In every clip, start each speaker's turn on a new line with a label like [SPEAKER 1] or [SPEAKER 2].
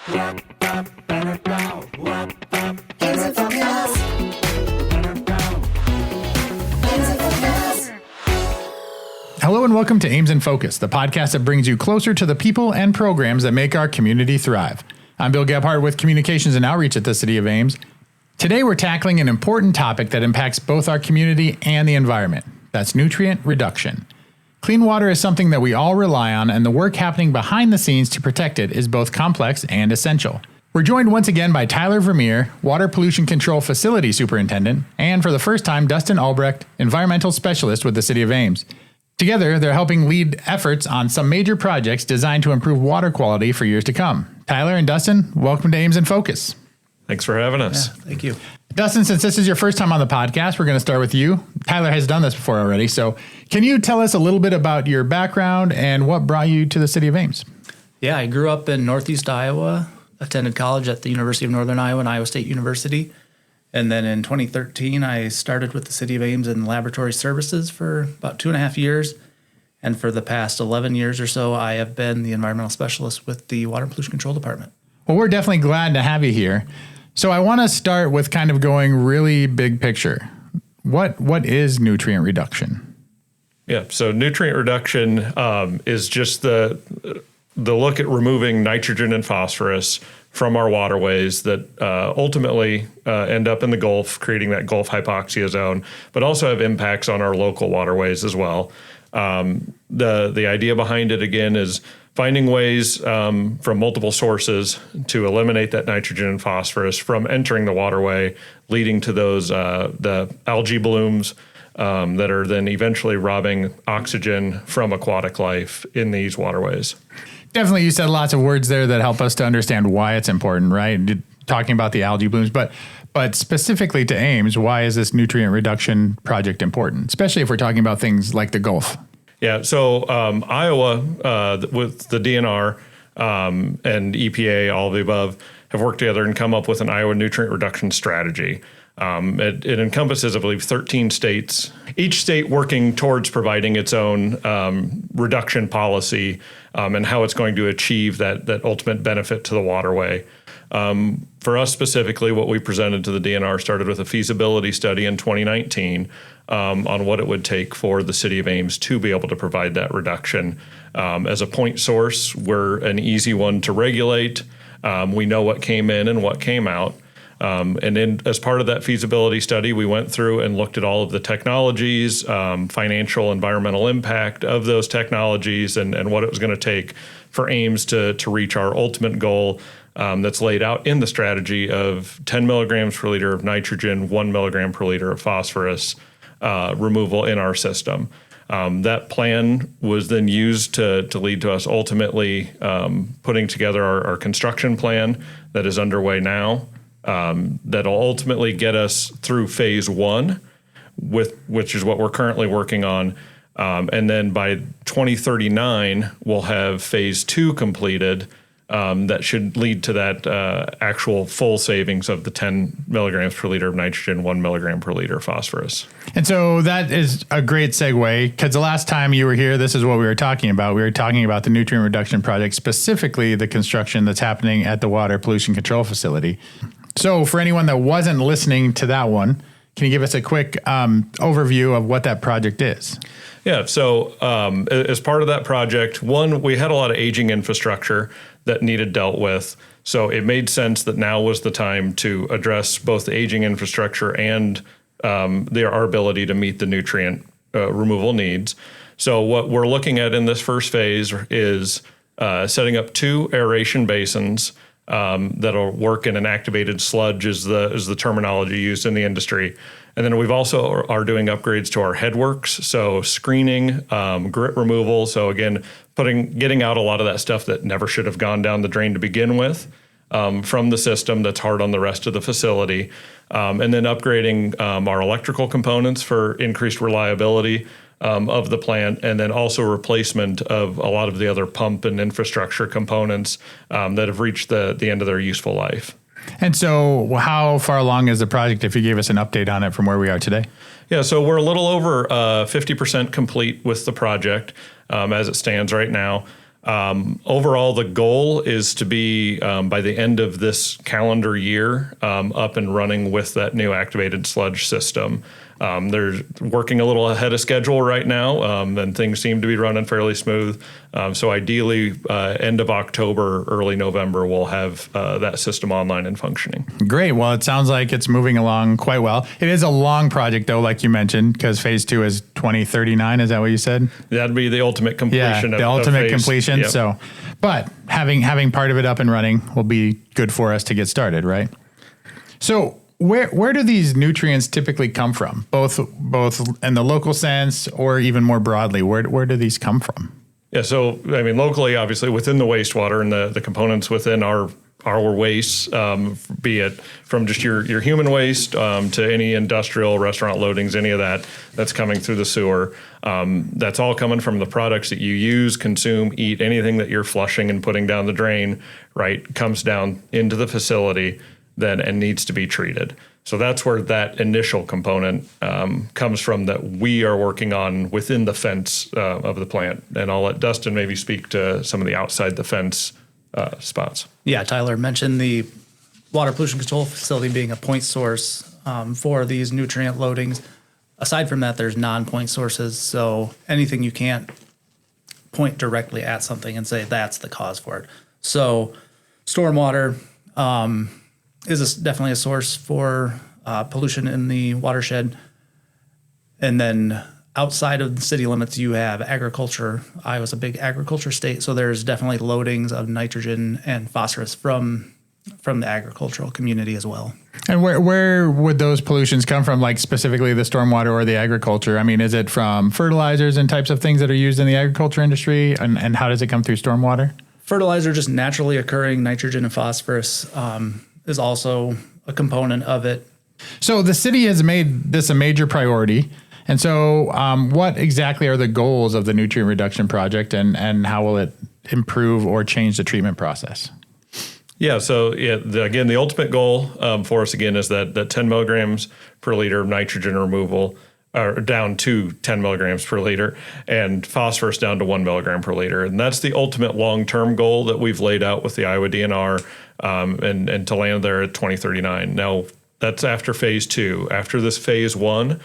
[SPEAKER 1] Hello and welcome to Ames in Focus, the podcast that brings you closer to the people and programs that make our community thrive. I'm Bill Gebhart with Communications and Outreach at the City of Ames. Today we're tackling an important topic that impacts both our community and the environment. That's nutrient reduction. Clean water is something that we all rely on, and the work happening behind the scenes to protect it is both complex and essential. We're joined once again by Tyler VerMeer, Water Pollution Control Facility Superintendent, and for the first time, Dustin Albrecht, Environmental Specialist with the City of Ames. Together, they're helping lead efforts on some major projects designed to improve water quality for years to come. Tyler and Dustin, welcome to Ames in Focus.
[SPEAKER 2] Thanks for having us.
[SPEAKER 3] Yeah, thank you.
[SPEAKER 1] Dustin, since this is your first time on the podcast, we're going to start with you. Tyler has done this before already, so can you tell us a little bit about your background and what brought you to the City of Ames?
[SPEAKER 3] Yeah, I grew up in Northeast Iowa, attended college at the University of Northern Iowa and Iowa State University. And then in 2013, I started with the City of Ames in laboratory services for about 2.5 years. And for the past 11 years or so, I have been the environmental specialist with the Water Pollution Control Department.
[SPEAKER 1] Well, we're definitely glad to have you here. So I want to start with kind of going really big picture. What is nutrient reduction?
[SPEAKER 2] Yeah, so nutrient reduction is just the look at removing nitrogen and phosphorus from our waterways that ultimately end up in the Gulf, creating that Gulf hypoxia zone, but also have impacts on our local waterways as well. The idea behind it, again, is finding ways from multiple sources to eliminate that nitrogen and phosphorus from entering the waterway, leading to those the algae blooms that are then eventually robbing oxygen from aquatic life in these waterways.
[SPEAKER 1] Definitely, you said lots of words there that help us to understand why it's important, right? Talking about the algae blooms, but specifically to Ames, why is this nutrient reduction project important, especially if we're talking about things like the Gulf?
[SPEAKER 2] Yeah, so Iowa with the DNR and EPA, all of the above, have worked together and come up with an Iowa nutrient reduction strategy. It encompasses, I believe, 13 states, each state working towards providing its own reduction policy and how it's going to achieve that ultimate benefit to the waterway. For us specifically, what we presented to the DNR started with a feasibility study in 2019 on what it would take for the City of Ames to be able to provide that reduction. As a point source, we're an easy one to regulate. We know what came in and what came out. And then as part of that feasibility study, we went through and looked at all of the technologies, financial, environmental impact of those technologies, and what it was going to take for Ames to reach our ultimate goal that's laid out in the strategy of 10 milligrams per liter of nitrogen, 1 milligram per liter of phosphorus removal in our system. That plan was then used to lead to us ultimately putting together our construction plan that is underway now. That'll ultimately get us through phase one, which is what we're currently working on. And then by 2039, we'll have phase two completed. That should lead to that actual full savings of the 10 milligrams per liter of nitrogen, 1 milligram per liter of phosphorus.
[SPEAKER 1] And so that is a great segue, because the last time you were here, this is what we were talking about. We were talking about the nutrient reduction project, specifically the construction that's happening at the Water Pollution Control Facility. So for anyone that wasn't listening to that one, can you give us a quick overview of what that project is?
[SPEAKER 2] Yeah, so as part of that project, one, we had a lot of aging infrastructure that needed dealt with. So it made sense that now was the time to address both the aging infrastructure and our ability to meet the nutrient removal needs. So what we're looking at in this first phase is setting up 2 aeration basins that'll work in an activated sludge is the terminology used in the industry. And then we've also are doing upgrades to our headworks, so screening, grit removal. So again, getting out a lot of that stuff that never should have gone down the drain to begin with from the system that's hard on the rest of the facility. And then upgrading our electrical components for increased reliability of the plant, and then also replacement of a lot of the other pump and infrastructure components that have reached the end of their useful life.
[SPEAKER 1] And so how far along is the project, if you gave us an update on it from where we are today?
[SPEAKER 2] Yeah, so we're a little over 50% complete with the project as it stands right now. Overall, the goal is to be by the end of this calendar year up and running with that new activated sludge system. They're working a little ahead of schedule right now, and things seem to be running fairly smooth. So ideally, end of October, early November, we'll have that system online and functioning.
[SPEAKER 1] Great. Well, it sounds like it's moving along quite well. It is a long project, though, like you mentioned, because phase 2 is 2039. Is that what you said?
[SPEAKER 2] That'd be the ultimate completion.
[SPEAKER 1] Yeah, the ultimate completion.
[SPEAKER 2] Yep.
[SPEAKER 1] So, but having part of it up and running will be good for us to get started, right? So, where do these nutrients typically come from? Both in the local sense or even more broadly, where do these come from?
[SPEAKER 2] Yeah, so I mean, locally, obviously, within the wastewater and the components within our waste, be it from just your human waste to any industrial restaurant loadings, any of that's coming through the sewer. That's all coming from the products that you use, consume, eat, anything that you're flushing and putting down the drain, right, comes down into the facility then and needs to be treated. So that's where that initial component comes from that we are working on within the fence of the plant. And I'll let Dustin maybe speak to some of the outside the fence spots.
[SPEAKER 3] Yeah, Tyler mentioned the water pollution control facility being a point source for these nutrient loadings. Aside from that, there's non-point sources. So anything you can't point directly at something and say that's the cause for it. So stormwater is definitely a source for pollution in the watershed. And then outside of the city limits, you have agriculture. Iowa's a big agriculture state, so there's definitely loadings of nitrogen and phosphorus from the agricultural community as well.
[SPEAKER 1] And where would those pollutions come from, like specifically the stormwater or the agriculture? I mean, is it from fertilizers and types of things that are used in the agriculture industry? And how does it come through stormwater?
[SPEAKER 3] Fertilizer, just naturally occurring nitrogen and phosphorus is also a component of it.
[SPEAKER 1] So the city has made this a major priority. And so what exactly are the goals of the nutrient reduction project and how will it improve or change the treatment process?
[SPEAKER 2] Yeah, so again, the ultimate goal for us, again, is that 10 milligrams per liter of nitrogen removal, or down to 10 milligrams per liter, and phosphorus down to 1 milligram per liter. And that's the ultimate long-term goal that we've laid out with the Iowa DNR and to land there at 2039. Now, that's after phase 2. After this phase 1,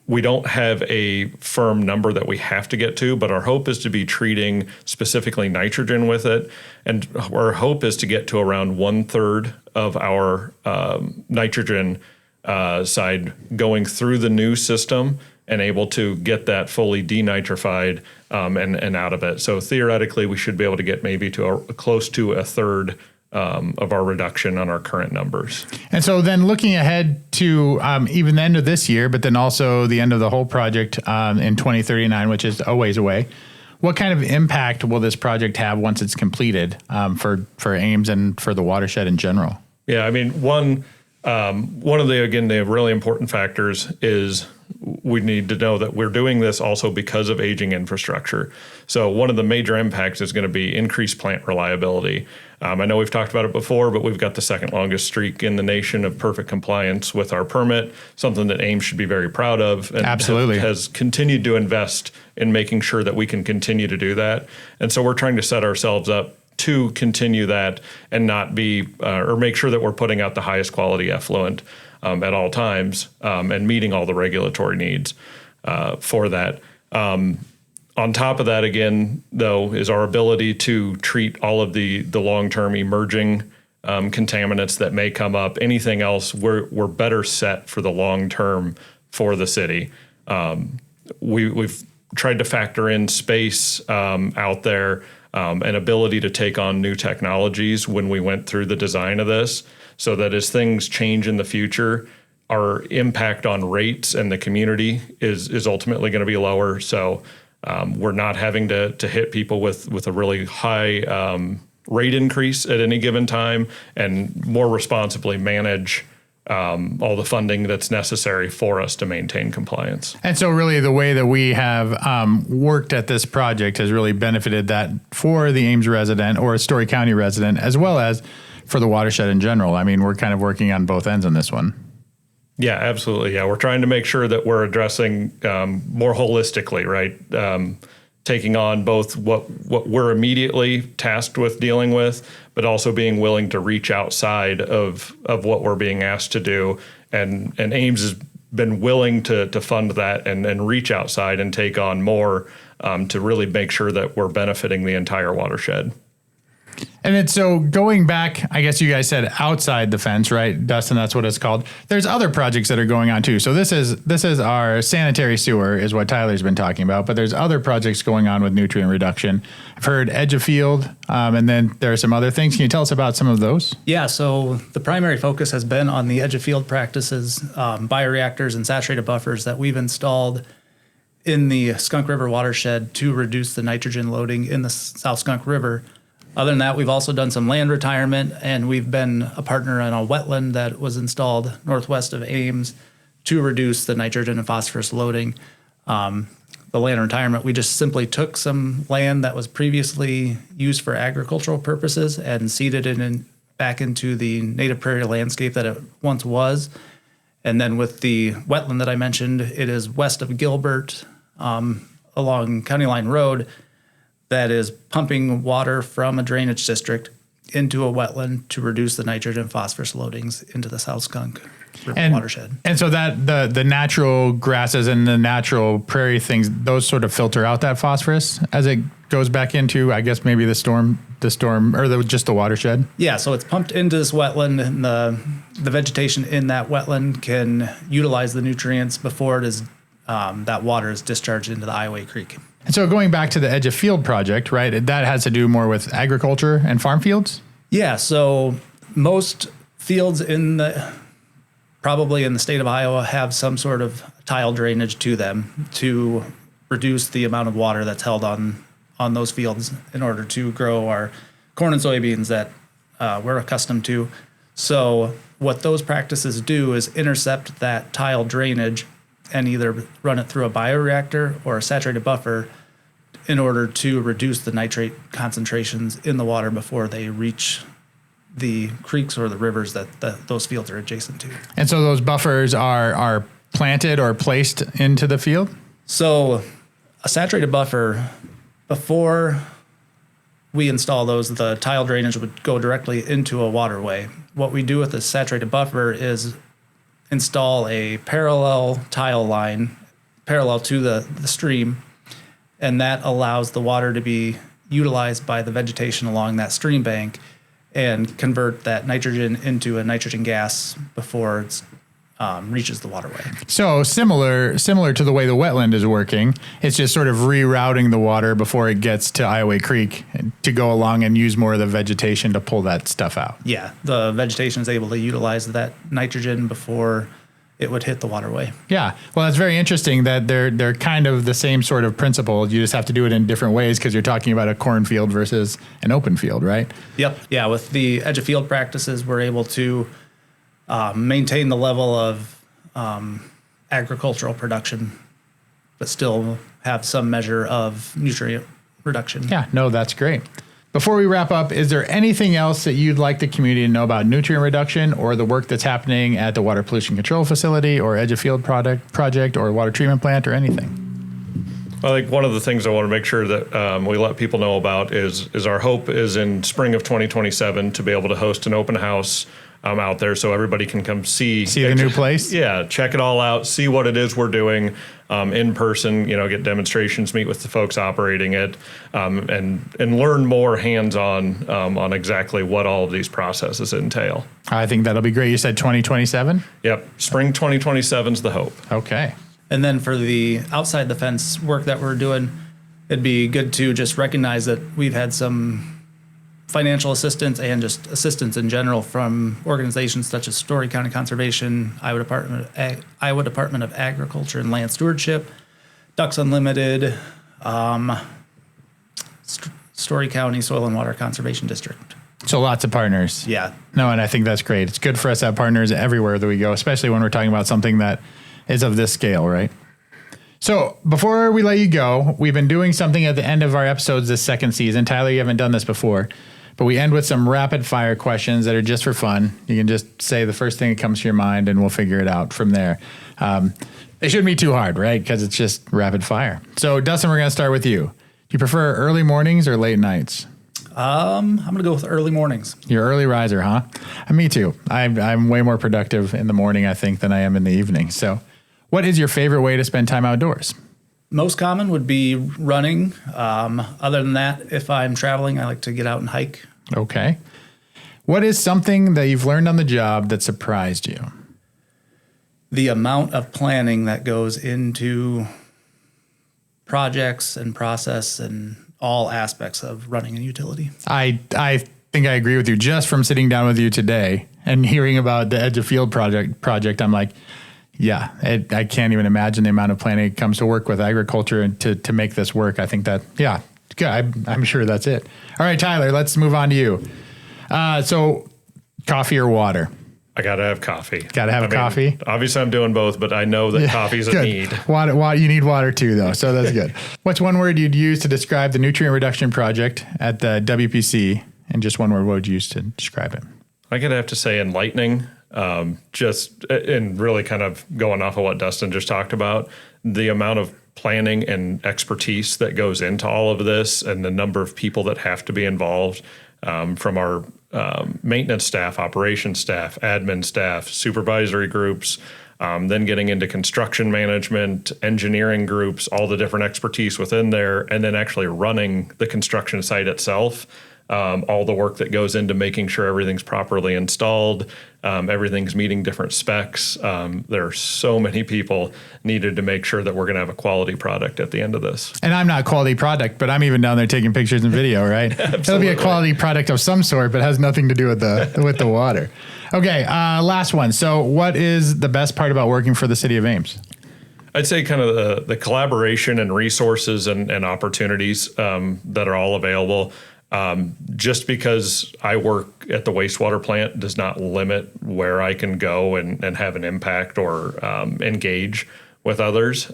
[SPEAKER 2] we don't have a firm number that we have to get to, but our hope is to be treating specifically nitrogen with it. And our hope is to get to around 1/3 of our nitrogen side going through the new system and able to get that fully denitrified and out of it. So theoretically, we should be able to get maybe to close to 1/3 of our reduction on our current numbers.
[SPEAKER 1] And so then looking ahead to even the end of this year, but then also the end of the whole project in 2039, which is a ways away, what kind of impact will this project have once it's completed for Ames and for the watershed in general?
[SPEAKER 2] Yeah, I mean, one of the really important factors is we need to know that we're doing this also because of aging infrastructure. So one of the major impacts is going to be increased plant reliability. I know we've talked about it before, but we've got the second longest streak in the nation of perfect compliance with our permit, something that Ames should be very proud of and
[SPEAKER 1] absolutely
[SPEAKER 2] has continued to invest in making sure that we can continue to do that. And so we're trying to set ourselves up to continue that and not be or make sure that we're putting out the highest quality effluent at all times and meeting all the regulatory needs for that. On top of that, again, though, is our ability to treat all of the long-term emerging contaminants that may come up. Anything else, we're better set for the long term for the city. We've tried to factor in space out there and ability to take on new technologies when we went through the design of this, so that as things change in the future, our impact on rates and the community is ultimately going to be lower. So we're not having to hit people with a really high rate increase at any given time, and more responsibly manage all the funding that's necessary for us to maintain compliance.
[SPEAKER 1] And so really the way that we have worked at this project has really benefited that for the Ames resident or a Story County resident, as well as for the watershed in general. I mean, we're kind of working on both ends on this one.
[SPEAKER 2] Yeah, absolutely. Yeah, we're trying to make sure that we're addressing more holistically, right? taking on both what we're immediately tasked with dealing with, but also being willing to reach outside of what we're being asked to do. And Ames has been willing to fund that and reach outside and take on more to really make sure that we're benefiting the entire watershed.
[SPEAKER 1] And it's so going back, I guess you guys said outside the fence, right? Dustin, that's what it's called. There's other projects that are going on too. So this is our sanitary sewer is what Tyler's been talking about, but there's other projects going on with nutrient reduction. I've heard edge of field, and then there are some other things. Can you tell us about some of those?
[SPEAKER 3] Yeah, so the primary focus has been on the edge of field practices, bioreactors and saturated buffers that we've installed in the Skunk River watershed to reduce the nitrogen loading in the South Skunk River. Other than that, we've also done some land retirement, and we've been a partner in a wetland that was installed northwest of Ames to reduce the nitrogen and phosphorus loading. The land retirement, we just simply took some land that was previously used for agricultural purposes and seeded it back into the native prairie landscape that it once was. And then with the wetland that I mentioned, it is west of Gebhart along County Line Road, that is pumping water from a drainage district into a wetland to reduce the nitrogen and phosphorus loadings into the South Skunk River watershed. And
[SPEAKER 1] so that the natural grasses and the natural prairie things, those sort of filter out that phosphorus as it goes back into, I guess, maybe the storm or just the watershed?
[SPEAKER 3] Yeah, so it's pumped into this wetland, and the vegetation in that wetland can utilize the nutrients before it is that water is discharged into the Iowa Creek.
[SPEAKER 1] And so going back to the edge of field project, right, that has to do more with agriculture and farm fields?
[SPEAKER 3] Yeah, so most fields probably in the state of Iowa have some sort of tile drainage to them to reduce the amount of water that's held on those fields in order to grow our corn and soybeans that we're accustomed to. So what those practices do is intercept that tile drainage and either run it through a bioreactor or a saturated buffer in order to reduce the nitrate concentrations in the water before they reach the creeks or the rivers that those fields are adjacent to.
[SPEAKER 1] And so those buffers are planted or placed into the field?
[SPEAKER 3] So a saturated buffer, before we install those, the tile drainage would go directly into a waterway. What we do with the saturated buffer is install a parallel tile line parallel to the stream, and that allows the water to be utilized by the vegetation along that stream bank and convert that nitrogen into a nitrogen gas before it reaches the waterway.
[SPEAKER 1] So similar to the way the wetland is working, it's just sort of rerouting the water before it gets to Iowa Creek to go along and use more of the vegetation to pull that stuff out.
[SPEAKER 3] Yeah, the vegetation is able to utilize that nitrogen before it would hit the waterway.
[SPEAKER 1] Yeah, well, that's very interesting that they're kind of the same sort of principle. You just have to do it in different ways because you're talking about a cornfield versus an open field, right?
[SPEAKER 3] Yep. Yeah, with the edge of field practices, we're able to maintain the level of agricultural production, but still have some measure of nutrient reduction.
[SPEAKER 1] Yeah, no, that's great. Before we wrap up, is there anything else that you'd like the community to know about nutrient reduction or the work that's happening at the Water Pollution Control Facility or Edge of Field project or water treatment plant or anything?
[SPEAKER 2] I think one of the things I want to make sure that we let people know about is our hope is in spring of 2027 to be able to host an open house out there so everybody can come see
[SPEAKER 1] the new place.
[SPEAKER 2] Yeah, check it all out, see what it is we're doing in person, get demonstrations, meet with the folks operating it, and learn more hands-on on exactly what all of these processes entail.
[SPEAKER 1] I think that'll be great. You said 2027?
[SPEAKER 2] Yep, spring 2027 is the hope.
[SPEAKER 1] Okay.
[SPEAKER 3] And then for the outside the fence work that we're doing, it'd be good to just recognize that we've had some financial assistance and just assistance in general from organizations such as Story County Conservation, Iowa Department of Agriculture and Land Stewardship, Ducks Unlimited, Story County Soil and Water Conservation District.
[SPEAKER 1] So lots of partners.
[SPEAKER 3] Yeah.
[SPEAKER 1] No, and I think that's great. It's good for us to have partners everywhere that we go, especially when we're talking about something that is of this scale, right? So before we let you go, we've been doing something at the end of our episodes this second season. Tyler, you haven't done this before, but we end with some rapid fire questions that are just for fun. You can just say the first thing that comes to your mind and we'll figure it out from there. It shouldn't be too hard, right? Because it's just rapid fire. So Dustin, we're going to start with you. You prefer early mornings or late nights?
[SPEAKER 3] I'm going to go with early mornings.
[SPEAKER 1] You're an early riser, huh? Me too. I'm way more productive in the morning, I think, than I am in the evening. So what is your favorite way to spend time outdoors?
[SPEAKER 3] Most common would be running. Other than that, if I'm traveling, I like to get out and hike.
[SPEAKER 1] Okay. What is something that you've learned on the job that surprised you?
[SPEAKER 3] The amount of planning that goes into projects and process and all aspects of running a utility.
[SPEAKER 1] I think I agree with you. Just from sitting down with you today and hearing about the Edge of Field project, I'm like, yeah, I can't even imagine the amount of planning it comes to work with agriculture and to make this work. I think that, yeah, I'm sure that's it. All right, Tyler, let's move on to you. So coffee or water?
[SPEAKER 2] I got to have coffee.
[SPEAKER 1] Got to have coffee?
[SPEAKER 2] Obviously, I'm doing both, but I know that coffee's a need.
[SPEAKER 1] Water, you need water too, though, so that's good. What's one word you'd use to describe the nutrient reduction project at the WPC? And just one word, what would you use to describe it?
[SPEAKER 2] I'm going to have to say enlightening, just and really kind of going off of what Dustin just talked about, the amount of planning and expertise that goes into all of this and the number of people that have to be involved, from our maintenance staff, operations staff, admin staff, supervisory groups, then getting into construction management, engineering groups, all the different expertise within there, and then actually running the construction site itself. All the work that goes into making sure everything's properly installed, everything's meeting different specs. There are so many people needed to make sure that we're going to have a quality product at the end of this. And
[SPEAKER 1] I'm not a quality product, but I'm even down there taking pictures and video, right? It'll be a quality product of some sort, but has nothing to do with the water. Okay, last one. So what is the best part about working for the City of Ames?
[SPEAKER 2] I'd say kind of the collaboration and resources and opportunities that are all available. Just because I work at the wastewater plant does not limit where I can go and have an impact or engage with others.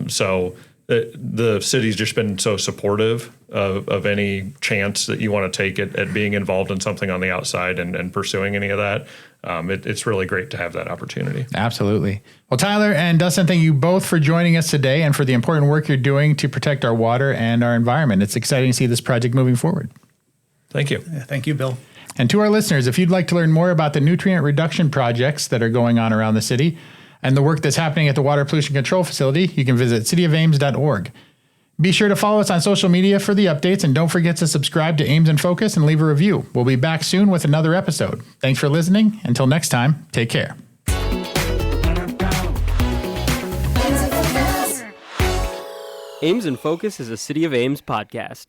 [SPEAKER 2] So the city's just been so supportive of any chance that you want to take at being involved in something on the outside and pursuing any of that. It's really great to have that opportunity.
[SPEAKER 1] Absolutely. Well, Tyler and Dustin, thank you both for joining us today and for the important work you're doing to protect our water and our environment. It's exciting to see this project moving forward.
[SPEAKER 2] Thank you.
[SPEAKER 3] Yeah, thank you, Bill.
[SPEAKER 1] And to our listeners, if you'd like to learn more about the nutrient reduction projects that are going on around the city and the work that's happening at the Water Pollution Control Facility, you can visit cityofames.org. Be sure to follow us on social media for the updates, and don't forget to subscribe to Ames in Focus and leave a review. We'll be back soon with another episode. Thanks for listening. Until next time, take care.
[SPEAKER 4] Ames in Focus is a City of Ames podcast.